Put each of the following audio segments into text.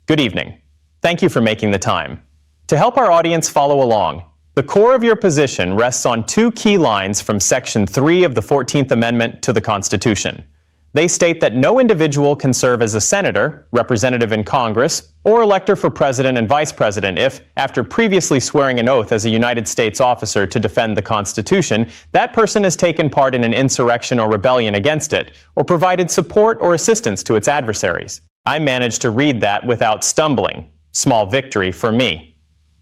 Good evening. Thank you for making the time. To help our audience follow along, the core of your position rests on two key lines from Section 3 of the 14th Amendment to the Constitution. They state that no individual can serve as a senator, representative in Congress, or elector for president and vice president if, after previously swearing an oath as a United States officer to defend the Constitution, that person has taken part in an insurrection or rebellion against it, or provided support or assistance to its adversaries. I managed to read that without stumbling. Small victory for me.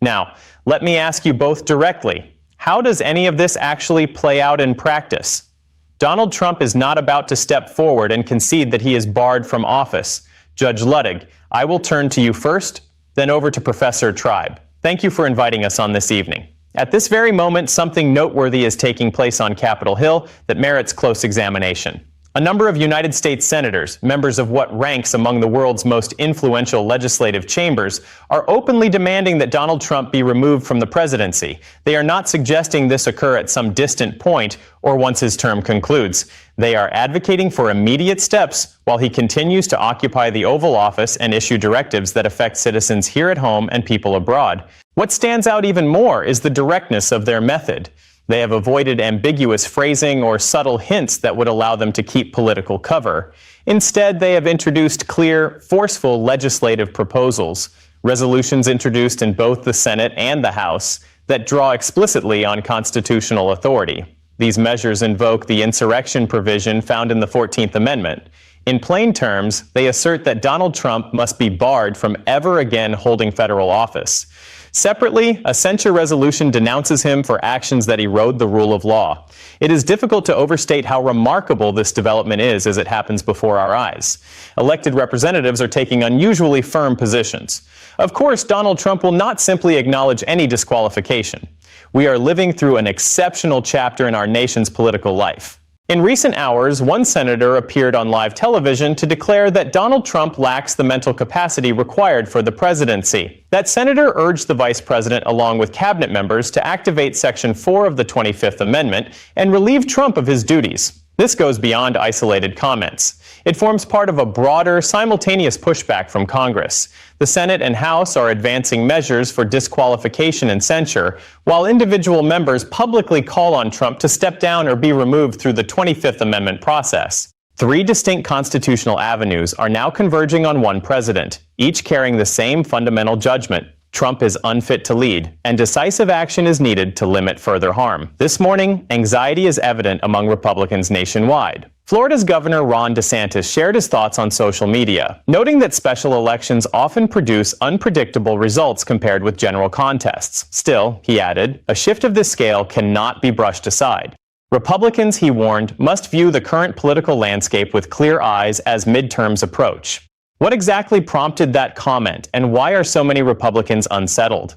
Now, let me ask you both directly, how does any of this actually play out in practice? Donald Trump is not about to step forward and concede that he is barred from office. Judge Luttig, I will turn to you first, then over to Professor Tribe. Thank you for inviting us on this evening. At this very moment, something noteworthy is taking place on Capitol Hill that merits close examination. A number of United States senators, members of what ranks among the world's most influential legislative chambers, are openly demanding that Donald Trump be removed from the presidency. They are not suggesting this occur at some distant point or once his term concludes. They are advocating for immediate steps while he continues to occupy the Oval Office and issue directives that affect citizens here at home and people abroad. What stands out even more is the directness of their method. They have avoided ambiguous phrasing or subtle hints that would allow them to keep political cover. Instead, they have introduced clear, forceful legislative proposals, resolutions introduced in both the Senate and the House, that draw explicitly on constitutional authority. These measures invoke the insurrection provision found in the 14th Amendment. In plain terms, they assert that Donald Trump must be barred from ever again holding federal office. Separately, a censure resolution denounces him for actions that erode the rule of law. It is difficult to overstate how remarkable this development is as it happens before our eyes. Elected representatives are taking unusually firm positions. Of course, Donald Trump will not simply acknowledge any disqualification. We are living through an exceptional chapter in our nation's political life. In recent hours, one senator appeared on live television to declare that Donald Trump lacks the mental capacity required for the presidency. That senator urged the vice president, along with cabinet members, to activate Section 4 of the 25th Amendment and relieve Trump of his duties. This goes beyond isolated comments. It forms part of a broader, simultaneous pushback from Congress. The Senate and House are advancing measures for disqualification and censure, while individual members publicly call on Trump to step down or be removed through the 25th Amendment process. Three distinct constitutional avenues are now converging on one president, each carrying the same fundamental judgment. Trump is unfit to lead, and decisive action is needed to limit further harm. This morning, anxiety is evident among Republicans nationwide. Florida's Governor Ron DeSantis shared his thoughts on social media, noting that special elections often produce unpredictable results compared with general contests. Still, he added, a shift of this scale cannot be brushed aside. Republicans, he warned, must view the current political landscape with clear eyes as midterms approach. What exactly prompted that comment, and why are so many Republicans unsettled?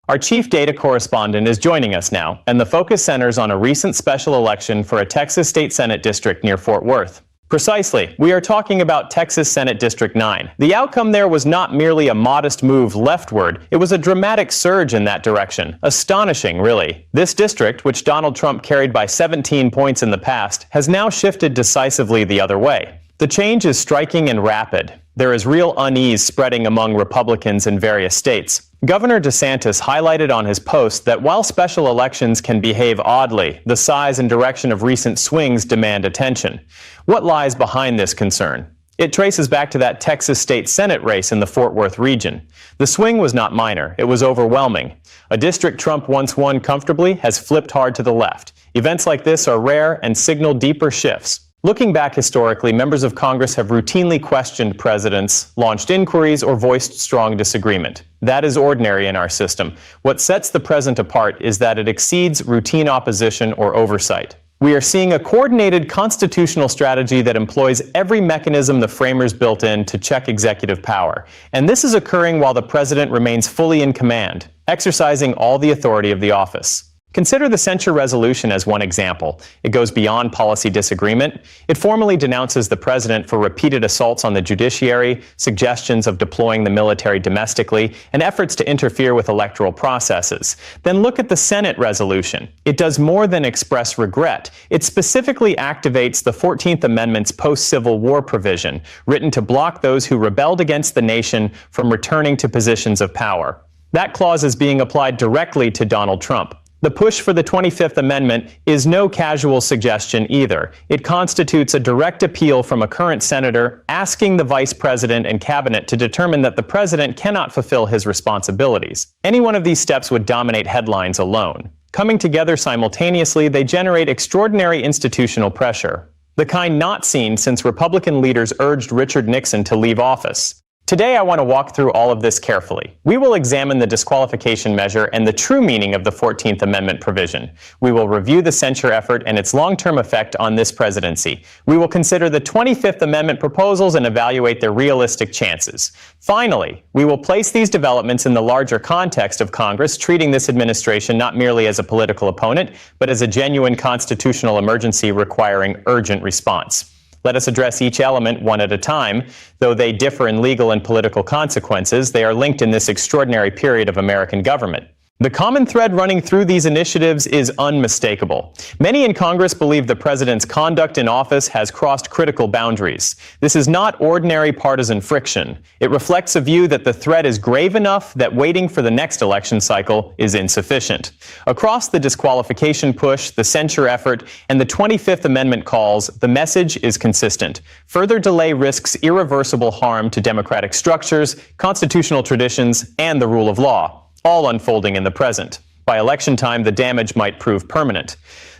Our chief data correspondent is joining us now, and the focus centers on a recent special election for a Texas state Senate district near Fort Worth. Precisely, we are talking about Texas Senate District 9. The outcome there was not merely a modest move leftward, it was a dramatic surge in that direction. Astonishing, really. This district, which Donald Trump carried by 17 points in the past, has now shifted decisively the other way. The change is striking and rapid. There is real unease spreading among Republicans in various states. Governor DeSantis highlighted on his post that while special elections can behave oddly, the size and direction of recent swings demand attention. What lies behind this concern? It traces back to that Texas state Senate race in the Fort Worth region. The swing was not minor, it was overwhelming. A district Trump once won comfortably has flipped hard to the left. Events like this are rare and signal deeper shifts. Looking back historically, members of Congress have routinely questioned presidents, launched inquiries, or voiced strong disagreement. That is ordinary in our system. What sets the present apart is that it exceeds routine opposition or oversight. We are seeing a coordinated constitutional strategy that employs every mechanism the framers built in to check executive power. And this is occurring while the president remains fully in command, exercising all the authority of the office. Consider the censure resolution as one example. It goes beyond policy disagreement. It formally denounces the president for repeated assaults on the judiciary, suggestions of deploying the military domestically, and efforts to interfere with electoral processes. Then look at the Senate resolution. It does more than express regret. It specifically activates the 14th Amendment's post-Civil War provision, written to block those who rebelled against the nation from returning to positions of power. That clause is being applied directly to Donald Trump. The push for the 25th Amendment is no casual suggestion either. It constitutes a direct appeal from a current senator asking the vice president and cabinet to determine that the president cannot fulfill his responsibilities. Any one of these steps would dominate headlines alone. Coming together simultaneously, they generate extraordinary institutional pressure, the kind not seen since Republican leaders urged Richard Nixon to leave office. Today, I want to walk through all of this carefully. We will examine the disqualification measure and the true meaning of the 14th Amendment provision. We will review the censure effort and its long-term effect on this presidency. We will consider the 25th Amendment proposals and evaluate their realistic chances. Finally, we will place these developments in the larger context of Congress, treating this administration not merely as a political opponent, but as a genuine constitutional emergency requiring urgent response. Let us address each element one at a time. Though they differ in legal and political consequences, they are linked in this extraordinary period of American government. The common thread running through these initiatives is unmistakable. Many in Congress believe the president's conduct in office has crossed critical boundaries. This is not ordinary partisan friction. It reflects a view that the threat is grave enough that waiting for the next election cycle is insufficient. Across the disqualification push, the censure effort, and the 25th Amendment calls, the message is consistent. Further delay risks irreversible harm to democratic structures, constitutional traditions, and the rule of law, all unfolding in the present. By election time, the damage might prove permanent.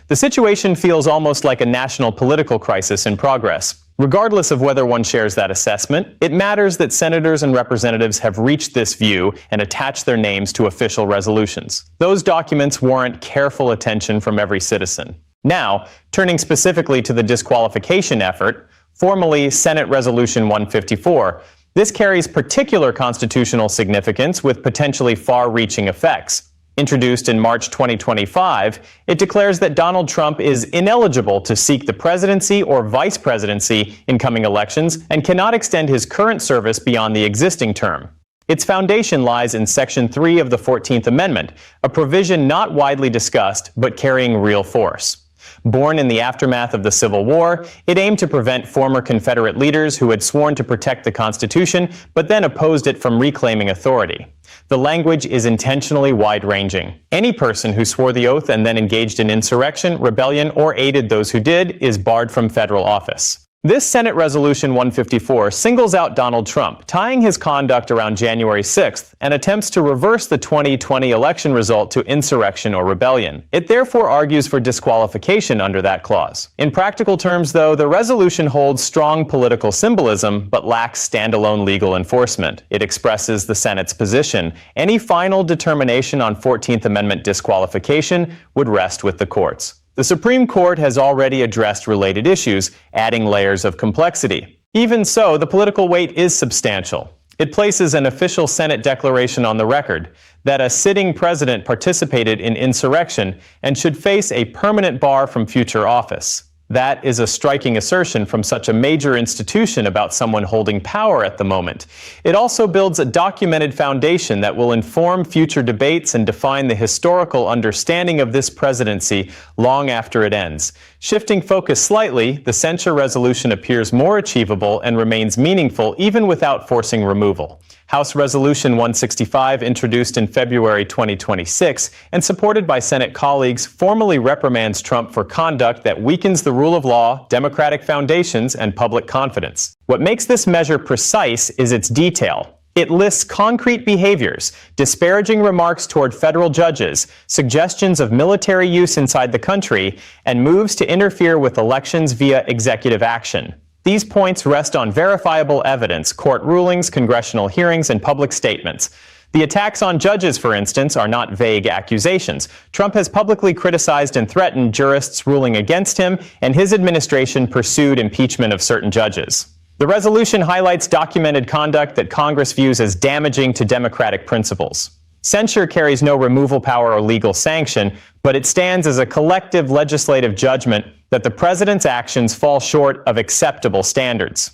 The situation feels almost like a national political crisis in progress. Regardless of whether one shares that assessment, it matters that senators and representatives have reached this view and attached their names to official resolutions. Those documents warrant careful attention from every citizen. Now, turning specifically to the disqualification effort, formerly Senate Resolution 154, this carries particular constitutional significance with potentially far-reaching effects. Introduced in March 2025, it declares that Donald Trump is ineligible to seek the presidency or vice presidency in coming elections and cannot extend his current service beyond the existing term. Its foundation lies in Section 3 of the 14th Amendment, a provision not widely discussed but carrying real force. Born in the aftermath of the Civil War, it aimed to prevent former Confederate leaders who had sworn to protect the Constitution but then opposed it from reclaiming authority. The language is intentionally wide-ranging. Any person who swore the oath and then engaged in insurrection, rebellion, or aided those who did is barred from federal office. This Senate Resolution 154 singles out Donald Trump, tying his conduct around January 6th, and attempts to reverse the 2020 election result to insurrection or rebellion. It therefore argues for disqualification under that clause. In practical terms, though, the resolution holds strong political symbolism but lacks standalone legal enforcement. It expresses the Senate's position. Any final determination on 14th Amendment disqualification would rest with the courts. The Supreme Court has already addressed related issues, adding layers of complexity. Even so, the political weight is substantial. It places an official Senate declaration on the record that a sitting president participated in insurrection and should face a permanent bar from future office. That is a striking assertion from such a major institution about someone holding power at the moment. It also builds a documented foundation that will inform future debates and define the historical understanding of this presidency long after it ends. Shifting focus slightly, the censure resolution appears more achievable and remains meaningful even without forcing removal. House Resolution 165, introduced in February 2026 and supported by Senate colleagues, formally reprimands Trump for conduct that weakens the rule of law, democratic foundations, and public confidence. What makes this measure precise is its detail. It lists concrete behaviors, disparaging remarks toward federal judges, suggestions of military use inside the country, and moves to interfere with elections via executive action. These points rest on verifiable evidence, court rulings, congressional hearings, and public statements. The attacks on judges, for instance, are not vague accusations. Trump has publicly criticized and threatened jurists ruling against him, and his administration pursued impeachment of certain judges. The resolution highlights documented conduct that Congress views as damaging to democratic principles. Censure carries no removal power or legal sanction, but it stands as a collective legislative judgment that the president's actions fall short of acceptable standards.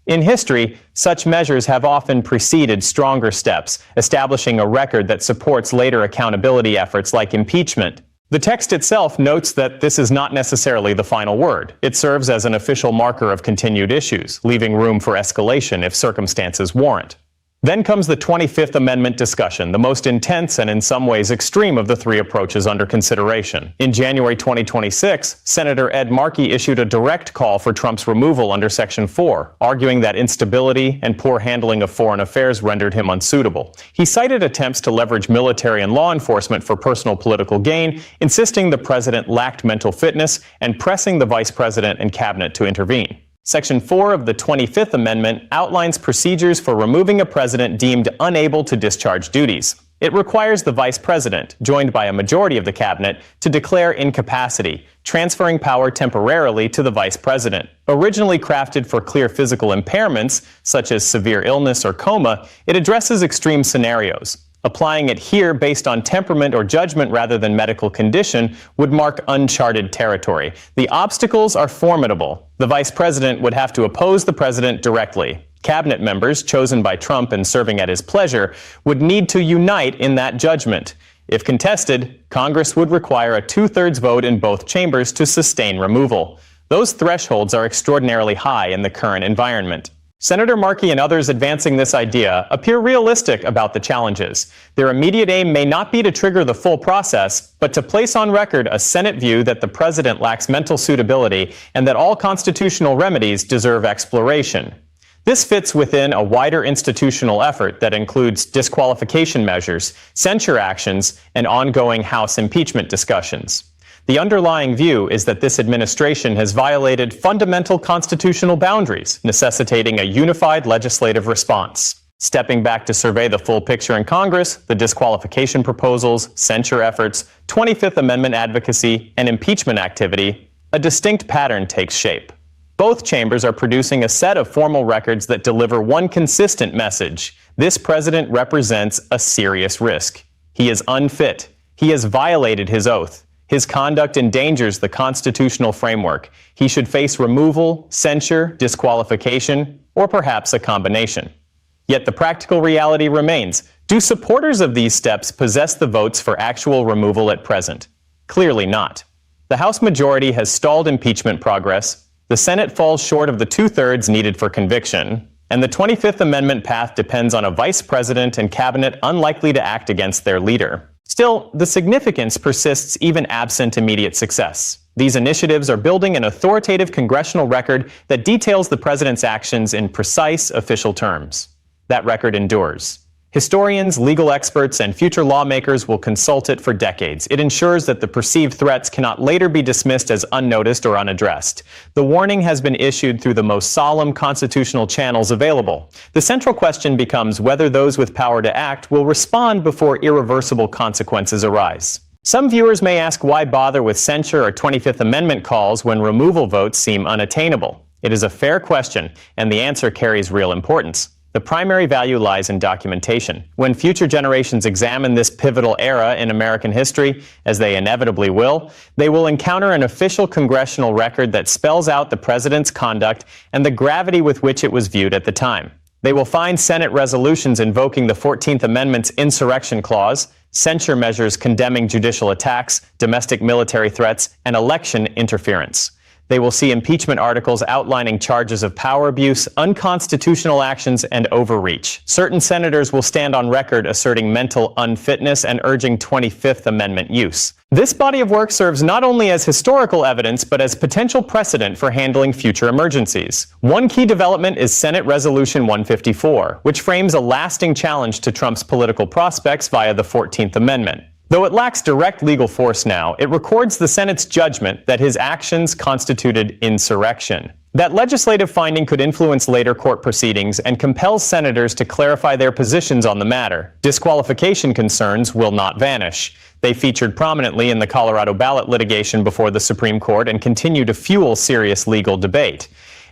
In history, such measures have often preceded stronger steps, establishing a record that supports later accountability efforts like impeachment. The text itself notes that this is not necessarily the final word. It serves as an official marker of continued issues, leaving room for escalation if circumstances warrant. Then comes the 25th Amendment discussion, the most intense and in some ways extreme of the three approaches under consideration. In January 2026, Senator Ed Markey issued a direct call for Trump's removal under Section 4, arguing that instability and poor handling of foreign affairs rendered him unsuitable. He cited attempts to leverage military and law enforcement for personal political gain, insisting the president lacked mental fitness and pressing the vice president and cabinet to intervene. Section 4 of the 25th Amendment outlines procedures for removing a president deemed unable to discharge duties. It requires the vice president, joined by a majority of the cabinet, to declare incapacity, transferring power temporarily to the vice president. Originally crafted for clear physical impairments, such as severe illness or coma, it addresses extreme scenarios. Applying it here based on temperament or judgment rather than medical condition would mark uncharted territory. The obstacles are formidable. The vice president would have to oppose the president directly. Cabinet members, chosen by Trump and serving at his pleasure, would need to unite in that judgment. If contested, Congress would require a two-thirds vote in both chambers to sustain removal. Those thresholds are extraordinarily high in the current environment. Senator Markey and others advancing this idea appear realistic about the challenges. Their immediate aim may not be to trigger the full process, but to place on record a Senate view that the president lacks mental suitability and that all constitutional remedies deserve exploration. This fits within a wider institutional effort that includes disqualification measures, censure actions, and ongoing House impeachment discussions. The underlying view is that this administration has violated fundamental constitutional boundaries, necessitating a unified legislative response. Stepping back to survey the full picture in Congress, the disqualification proposals, censure efforts, 25th Amendment advocacy, and impeachment activity, a distinct pattern takes shape. Both chambers are producing a set of formal records that deliver one consistent message. This president represents a serious risk. He is unfit. He has violated his oath. His conduct endangers the constitutional framework. He should face removal, censure, disqualification, or perhaps a combination. Yet the practical reality remains. Do supporters of these steps possess the votes for actual removal at present? Clearly not. The House majority has stalled impeachment progress, the Senate falls short of the two-thirds needed for conviction, and the 25th Amendment path depends on a vice president and cabinet unlikely to act against their leader. Still, the significance persists even absent immediate success. These initiatives are building an authoritative congressional record that details the president's actions in precise official terms. That record endures. Historians, legal experts, and future lawmakers will consult it for decades. It ensures that the perceived threats cannot later be dismissed as unnoticed or unaddressed. The warning has been issued through the most solemn constitutional channels available. The central question becomes whether those with power to act will respond before irreversible consequences arise. Some viewers may ask why bother with censure or 25th Amendment calls when removal votes seem unattainable. It is a fair question, and the answer carries real importance. The primary value lies in documentation. When future generations examine this pivotal era in American history, as they inevitably will, they will encounter an official congressional record that spells out the president's conduct and the gravity with which it was viewed at the time. They will find Senate resolutions invoking the 14th Amendment's insurrection clause, censure measures condemning judicial attacks, domestic military threats, and election interference. They will see impeachment articles outlining charges of power abuse, unconstitutional actions, and overreach. Certain senators will stand on record asserting mental unfitness and urging 25th Amendment use. This body of work serves not only as historical evidence, but as potential precedent for handling future emergencies. One key development is Senate Resolution 154, which frames a lasting challenge to Trump's political prospects via the 14th Amendment. Though it lacks direct legal force now, it records the Senate's judgment that his actions constituted insurrection. That legislative finding could influence later court proceedings and compels senators to clarify their positions on the matter. Disqualification concerns will not vanish. They featured prominently in the Colorado ballot litigation before the Supreme Court and continue to fuel serious legal debate.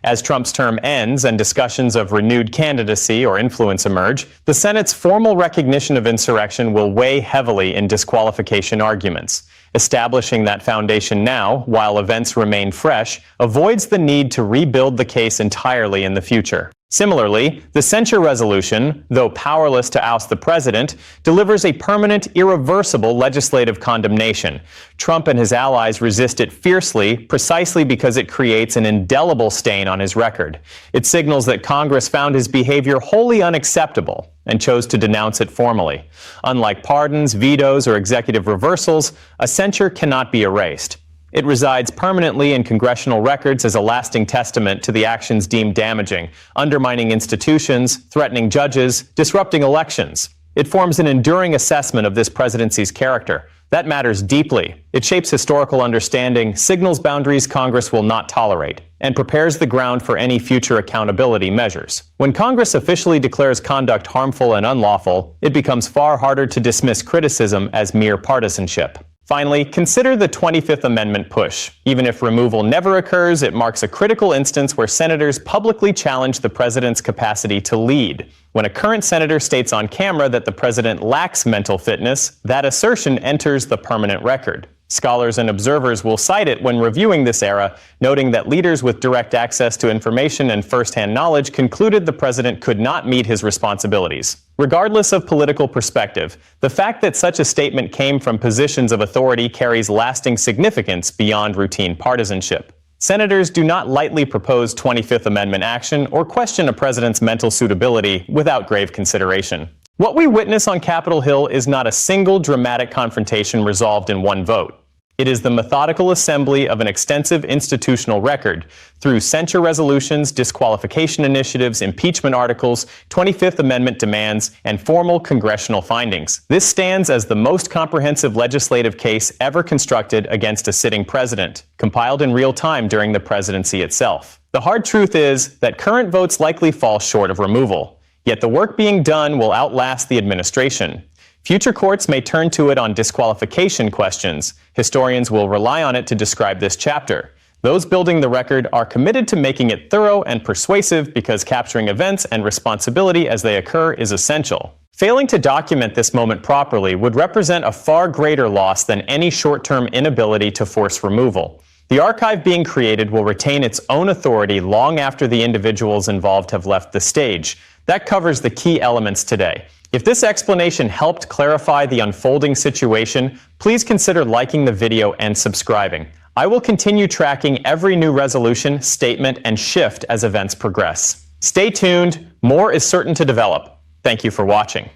As Trump's term ends and discussions of renewed candidacy or influence emerge, the Senate's formal recognition of insurrection will weigh heavily in disqualification arguments. Establishing that foundation now, while events remain fresh, avoids the need to rebuild the case entirely in the future. Similarly, the censure resolution, though powerless to oust the president, delivers a permanent, irreversible legislative condemnation. Trump and his allies resist it fiercely, precisely because it creates an indelible stain on his record. It signals that Congress found his behavior wholly unacceptable and chose to denounce it formally. Unlike pardons, vetoes, or executive reversals, a censure cannot be erased. It resides permanently in congressional records as a lasting testament to the actions deemed damaging, undermining institutions, threatening judges, disrupting elections. It forms an enduring assessment of this presidency's character. That matters deeply. It shapes historical understanding, signals boundaries Congress will not tolerate, and prepares the ground for any future accountability measures. When Congress officially declares conduct harmful and unlawful, it becomes far harder to dismiss criticism as mere partisanship. Finally, consider the 25th Amendment push. Even if removal never occurs, it marks a critical instance where senators publicly challenge the president's capacity to lead. When a current senator states on camera that the president lacks mental fitness, that assertion enters the permanent record. Scholars and observers will cite it when reviewing this era, noting that leaders with direct access to information and first-hand knowledge concluded the president could not meet his responsibilities. Regardless of political perspective, the fact that such a statement came from positions of authority carries lasting significance beyond routine partisanship. Senators do not lightly propose 25th Amendment action or question a president's mental suitability without grave consideration. What we witness on Capitol Hill is not a single dramatic confrontation resolved in one vote. It is the methodical assembly of an extensive institutional record through censure resolutions, disqualification initiatives, impeachment articles, 25th Amendment demands, and formal congressional findings. This stands as the most comprehensive legislative case ever constructed against a sitting president, compiled in real time during the presidency itself. The hard truth is that current votes likely fall short of removal. Yet the work being done will outlast the administration. Future courts may turn to it on disqualification questions. Historians will rely on it to describe this chapter. Those building the record are committed to making it thorough and persuasive because capturing events and responsibility as they occur is essential. Failing to document this moment properly would represent a far greater loss than any short-term inability to force removal. The archive being created will retain its own authority long after the individuals involved have left the stage. That covers the key elements today. If this explanation helped clarify the unfolding situation, please consider liking the video and subscribing. I will continue tracking every new resolution, statement, and shift as events progress. Stay tuned. More is certain to develop. Thank you for watching.